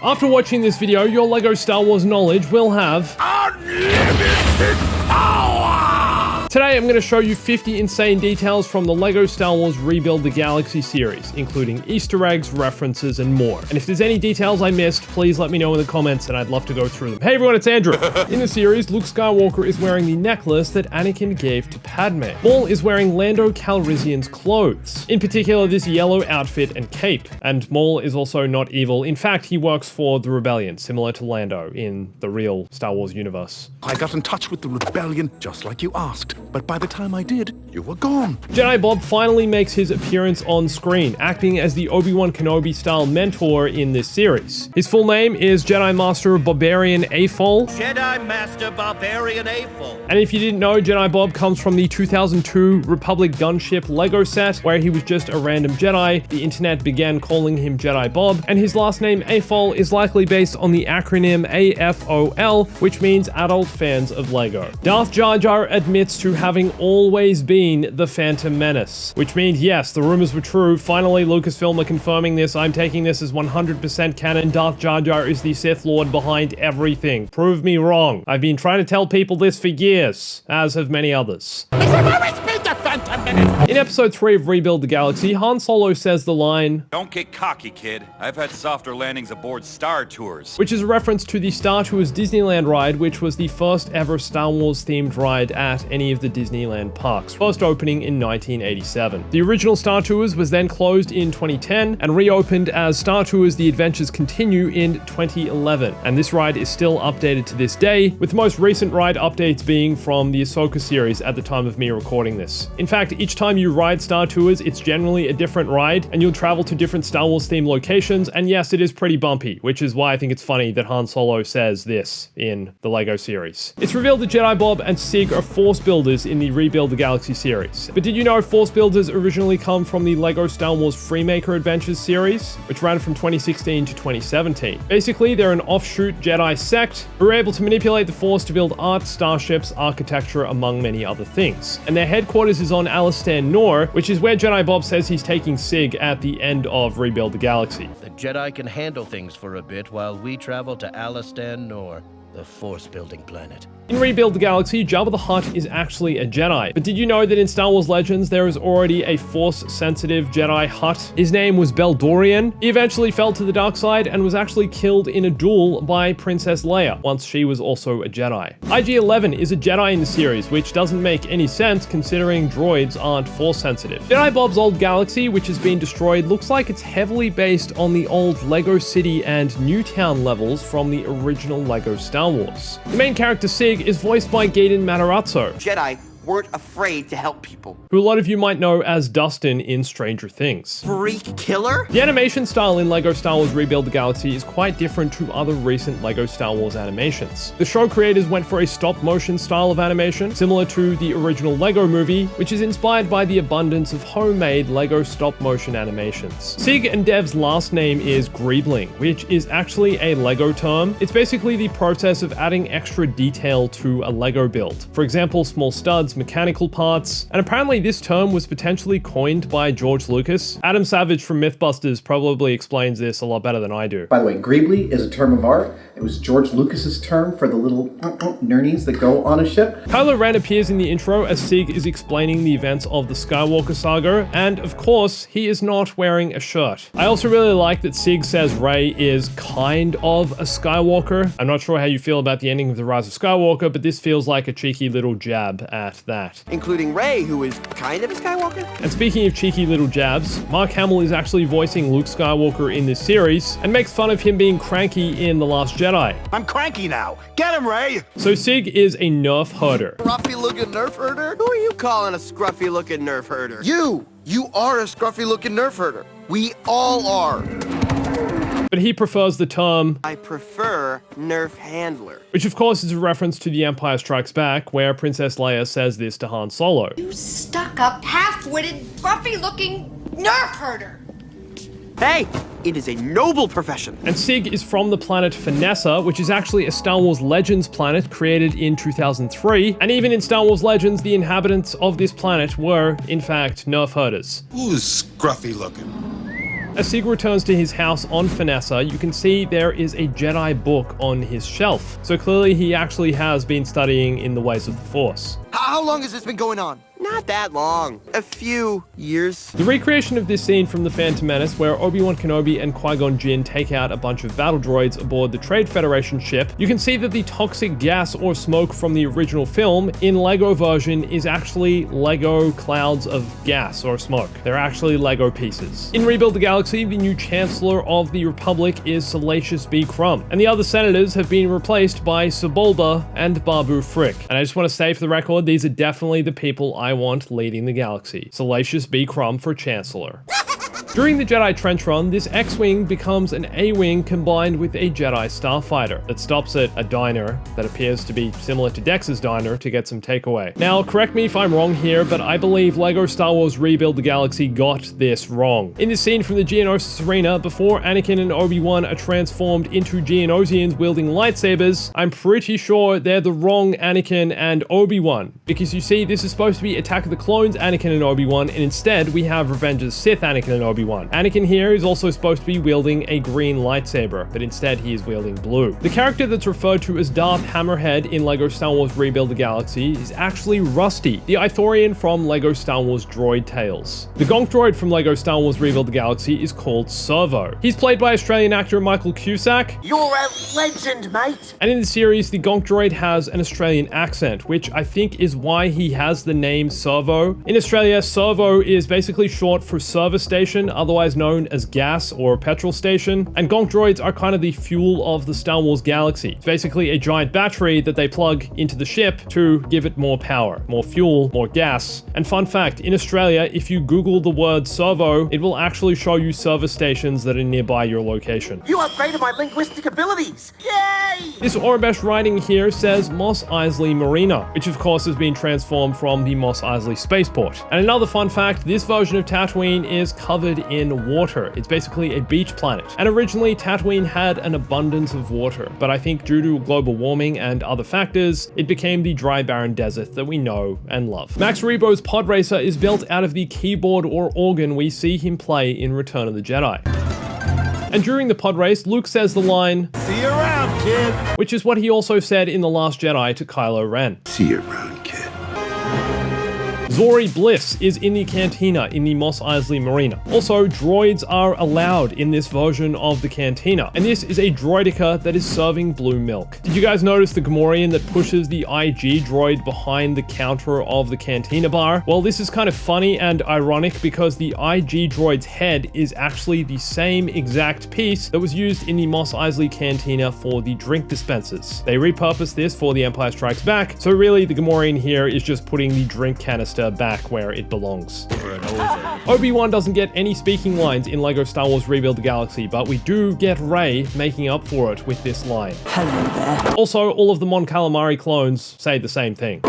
After watching this video, your LEGO Star Wars knowledge will have unlimited power! Today I'm going to show you 50 insane details from the LEGO Star Wars Rebuild the Galaxy series, including Easter eggs, references, and more. And if there's any details I missed, please let me know in the comments and I'd love to go through them. Hey everyone, it's Andrew. In the series, Luke Skywalker is wearing the necklace that Anakin gave to Padme. Maul is wearing Lando Calrissian's clothes, in particular this yellow outfit and cape. And Maul is also not evil. In fact, he works for the Rebellion, similar to Lando in the real Star Wars universe. I got in touch with the Rebellion just like you asked, but by the time I did, you were gone. Jedi Bob finally makes his appearance on screen, acting as the Obi-Wan Kenobi-style mentor in this series. His full name is Jedi Master Barbarian Afol. Jedi Master Barbarian Afol. And if you didn't know, Jedi Bob comes from the 2002 Republic gunship LEGO set, where he was just a random Jedi. The internet began calling him Jedi Bob, and his last name Afol is likely based on the acronym AFOL, which means Adult Fans of LEGO. Darth Jar Jar admits to having always been the Phantom Menace, which means yes, the rumors were true. Finally, Lucasfilm are confirming this. I'm taking this as 100% canon. Darth Jar Jar is the Sith Lord behind everything. Prove me wrong. I've been trying to tell people this for years, as have many others. In episode 3 of Rebuild the Galaxy, Han Solo says the line, "Don't get cocky, kid. I've had softer landings aboard Star Tours." which is a reference to the Star Tours Disneyland ride, which was the first ever Star Wars themed ride at any of the Disneyland parks, first opening in 1987. The original Star Tours was then closed in 2010 and reopened as Star Tours The Adventures Continue in 2011, and this ride is still updated to this day, with the most recent ride updates being from the Ahsoka series at the time of me recording this. In fact, each time you ride Star Tours, it's generally a different ride, and you'll travel to different Star Wars themed locations, and yes, it is pretty bumpy, which is why I think it's funny that Han Solo says this in the LEGO series. It's revealed that Jedi Bob and Sig are Force builders in the Rebuild the Galaxy series. But did you know Force builders originally come from the LEGO Star Wars Freemaker Adventures series, which ran from 2016 to 2017? Basically, they're an offshoot Jedi sect who are able to manipulate the Force to build art, starships, architecture, among many other things. And their headquarters is on Alistan Nor, which is where Jedi Bob says he's taking Sig at the end of Rebuild the Galaxy. The Jedi can handle things for a bit while we travel to Alistan Nor, the force-building planet. In Rebuild the Galaxy, Jabba the Hutt is actually a Jedi. But did you know that in Star Wars Legends, there is already a Force-sensitive Jedi Hutt? His name was Beldorian. He eventually fell to the dark side and was actually killed in a duel by Princess Leia, once she was also a Jedi. IG-11 is a Jedi in the series, which doesn't make any sense considering droids aren't Force-sensitive. Jedi Bob's old galaxy, which has been destroyed, looks like it's heavily based on the old Lego City and Newtown levels from the original Lego Star Wars. The main character, Sig, is voiced by Gaten Matarazzo. Jedi weren't afraid to help people. Who a lot of you might know as Dustin in Stranger Things. Freak killer? The animation style in LEGO Star Wars Rebuild the Galaxy is quite different to other recent LEGO Star Wars animations. The show creators went for a stop-motion style of animation, similar to the original LEGO movie, which is inspired by the abundance of homemade LEGO stop-motion animations. Sig and Dev's last name is Greebling, which is actually a LEGO term. It's basically the process of adding extra detail to a LEGO build. For example, small studs, mechanical parts, and apparently this term was potentially coined by George Lucas. Adam Savage from Mythbusters probably explains this a lot better than I do. By the way, Greebly is a term of art. It was George Lucas's term for the little nernies that go on a ship. Kylo Ren appears in the intro as Sig is explaining the events of the Skywalker saga, and of course, he is not wearing a shirt. I also really like that Sig says Rey is kind of a Skywalker. I'm not sure how you feel about the ending of The Rise of Skywalker, but this feels like a cheeky little jab at that. Including Rey, who is kind of a Skywalker? And speaking of cheeky little jabs, Mark Hamill is actually voicing Luke Skywalker in this series, and makes fun of him being cranky in The Last Jedi. I'm cranky now. Get him, Ray! So Sig is a nerf herder. Scruffy-looking nerf herder? Who are you calling a scruffy-looking nerf herder? You are a scruffy-looking nerf herder. We all are. But he prefers the term, I prefer nerf handler. which of course is a reference to The Empire Strikes Back, where Princess Leia says this to Han Solo. You stuck-up, half-witted, scruffy-looking nerf herder. Hey, it is a noble profession. And Sig is from the planet Phanessa, which is actually a Star Wars Legends planet created in 2003. And even in Star Wars Legends, the inhabitants of this planet were, in fact, nerf herders. Who's scruffy looking? As Sig returns to his house on Finessa, you can see there is a Jedi book on his shelf. So clearly he actually has been studying in the ways of the Force. How long has this been going on? Not that long. A few years. The recreation of this scene from The Phantom Menace, where Obi-Wan Kenobi and Qui-Gon Jinn take out a bunch of battle droids aboard the Trade Federation ship, you can see that the toxic gas or smoke from the original film in LEGO version is actually LEGO clouds of gas or smoke. They're actually LEGO pieces. In Rebuild the Galaxy, the new Chancellor of the Republic is Salacious B. Crumb, and the other senators have been replaced by Sebulba and Babu Frick. And I just want to say for the record, these are definitely the people I want leading the galaxy. Salacious B. Crumb for Chancellor. During the Jedi Trench Run, this X-Wing becomes an A-Wing combined with a Jedi Starfighter that stops at a diner that appears to be similar to Dex's diner to get some takeaway. Now, correct me if I'm wrong here, but I believe LEGO Star Wars Rebuild the Galaxy got this wrong. In this scene from the Geonosis Arena, before Anakin and Obi-Wan are transformed into Geonosians wielding lightsabers, I'm pretty sure they're the wrong Anakin and Obi-Wan. Because you see, this is supposed to be Attack of the Clones Anakin and Obi-Wan, and instead we have Revenge of the Sith Anakin and Obi-Wan. Anakin here is also supposed to be wielding a green lightsaber, but instead he is wielding blue. The character that's referred to as Darth Hammerhead in LEGO Star Wars Rebuild the Galaxy is actually Rusty, the Ithorian from LEGO Star Wars Droid Tales. The Gonk droid from LEGO Star Wars Rebuild the Galaxy is called Servo. He's played by Australian actor Michael Cusack. You're a legend, mate. And in the series, the Gonk droid has an Australian accent, which I think is why he has the name Servo. In Australia, Servo is basically short for service station, otherwise known as gas or petrol station, and Gonk droids are kind of the fuel of the Star Wars galaxy. It's basically a giant battery that they plug into the ship to give it more power, more fuel, more gas. And fun fact, in Australia, if you Google the word servo, it will actually show you service stations that are nearby your location. You upgraded my linguistic abilities. Yay! This Aurebesh writing here says Mos Eisley Marina, which of course has been transformed from the Mos Eisley spaceport. And another fun fact, this version of Tatooine is covered in water. It's basically a beach planet. And originally Tatooine had an abundance of water, but I think due to global warming and other factors, it became the dry barren desert that we know and love. Max Rebo's pod racer is built out of the keyboard or organ we see him play in Return of the Jedi. And during the pod race, Luke says the line, "See you around, kid," which is what he also said in The Last Jedi to Kylo Ren. See you around, kid. Zori Bliss is in the cantina in the Mos Eisley Marina. Also, droids are allowed in this version of the cantina, and this is a droideka that is serving blue milk. Did you guys notice the Gamorrean that pushes the IG droid behind the counter of the cantina bar? Well, this is kind of funny and ironic because the IG droid's head is actually the same exact piece that was used in the Mos Eisley cantina for the drink dispensers. They repurposed this for The Empire Strikes Back, so really the Gamorrean here is just putting the drink canister back where it belongs. Obi-Wan doesn't get any speaking lines in LEGO Star Wars Rebuild the Galaxy, but we do get Rey making up for it with this line. Hello there. Also, all of the Mon Calamari clones say the same thing.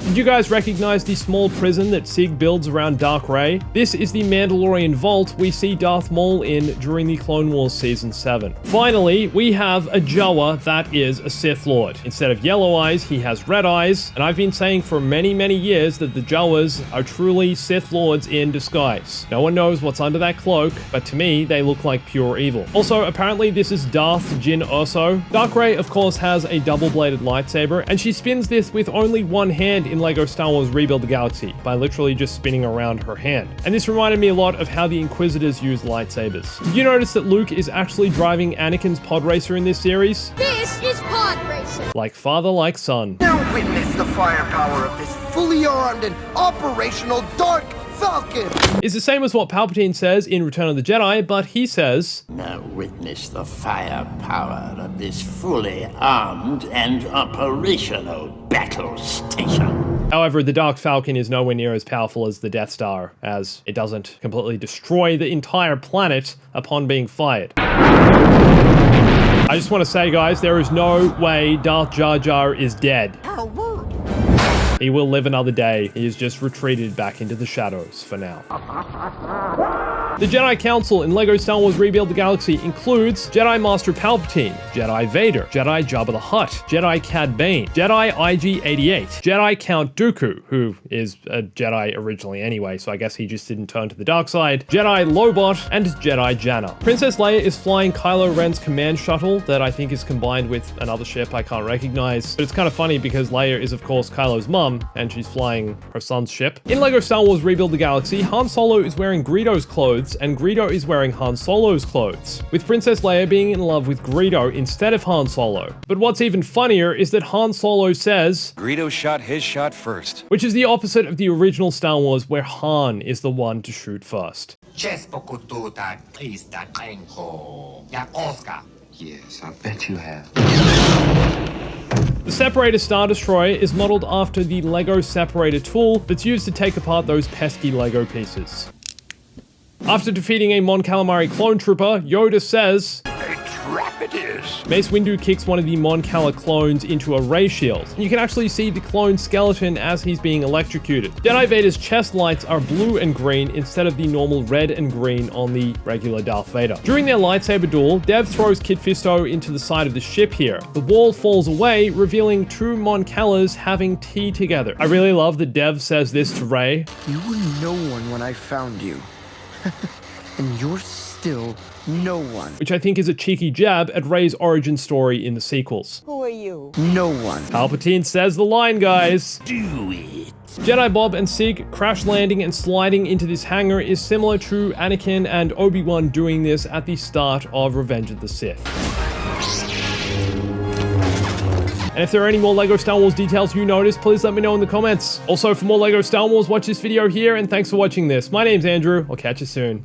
Did you guys recognize the small prison that Sig builds around Dark Rey? This is the Mandalorian vault we see Darth Maul in during the Clone Wars Season 7. Finally, we have a Jawa that is a Sith Lord. Instead of yellow eyes, he has red eyes, and I've been saying for many, many years that the Jawas are truly Sith Lords in disguise. No one knows what's under that cloak, but to me, they look like pure evil. Also, apparently this is Darth Jyn Erso. Dark Rey, of course, has a double-bladed lightsaber, and she spins this with only one hand in LEGO Star Wars Rebuild the Galaxy, by literally just spinning around her hand. And this reminded me a lot of how the Inquisitors use lightsabers. Did you notice that Luke is actually driving Anakin's pod racer in this series? This is pod racing. Like father, like son. Now witness the firepower of this fully armed and operational Dark Falcon. It's the same as what Palpatine says in Return of the Jedi, but he says, "Now witness the firepower of this fully armed and operational battle station." However, the Dark Falcon is nowhere near as powerful as the Death Star, as it doesn't completely destroy the entire planet upon being fired. I just want to say, guys, there is no way Darth Jar Jar is dead. He will live another day. He has just retreated back into the shadows for now. The Jedi Council in LEGO Star Wars Rebuild the Galaxy includes Jedi Master Palpatine, Jedi Vader, Jedi Jabba the Hutt, Jedi Cad Bane, Jedi IG-88, Jedi Count Dooku, who is a Jedi originally anyway, so I guess he just didn't turn to the dark side, Jedi Lobot, and Jedi Janna. Princess Leia is flying Kylo Ren's command shuttle that I think is combined with another ship I can't recognize, but it's kind of funny because Leia is of course Kylo's mum, and she's flying her son's ship. In LEGO Star Wars Rebuild the Galaxy, Han Solo is wearing Greedo's clothes, and Greedo is wearing Han Solo's clothes, with Princess Leia being in love with Greedo instead of Han Solo. But what's even funnier is that Han Solo says, Greedo shot his shot first. which is the opposite of the original Star Wars where Han is the one to shoot first. Yes, I bet you have. The Separator Star Destroyer is modeled after the LEGO Separator tool that's used to take apart those pesky LEGO pieces. After defeating a Mon Calamari clone trooper, Yoda says, A trap it is. Mace Windu kicks one of the Mon Cala clones into a ray shield. You can actually see the clone skeleton as he's being electrocuted. Jedi Vader's chest lights are blue and green instead of the normal red and green on the regular Darth Vader. During their lightsaber duel, Dev throws Kit Fisto into the side of the ship here. The wall falls away, revealing two Mon Calas having tea together. I really love that Dev says this to Rey. You were no one when I found you. And you're still no one. Which I think is a cheeky jab at Rey's origin story in the sequels. Who are you? No one. Palpatine says the line, guys. Do it. Jedi Bob and Sig crash landing and sliding into this hangar is similar to Anakin and Obi-Wan doing this at the start of Revenge of the Sith. And if there are any more LEGO Star Wars details you notice, please let me know in the comments. Also, for more LEGO Star Wars, watch this video here, and thanks for watching this. My name's Andrew. I'll catch you soon.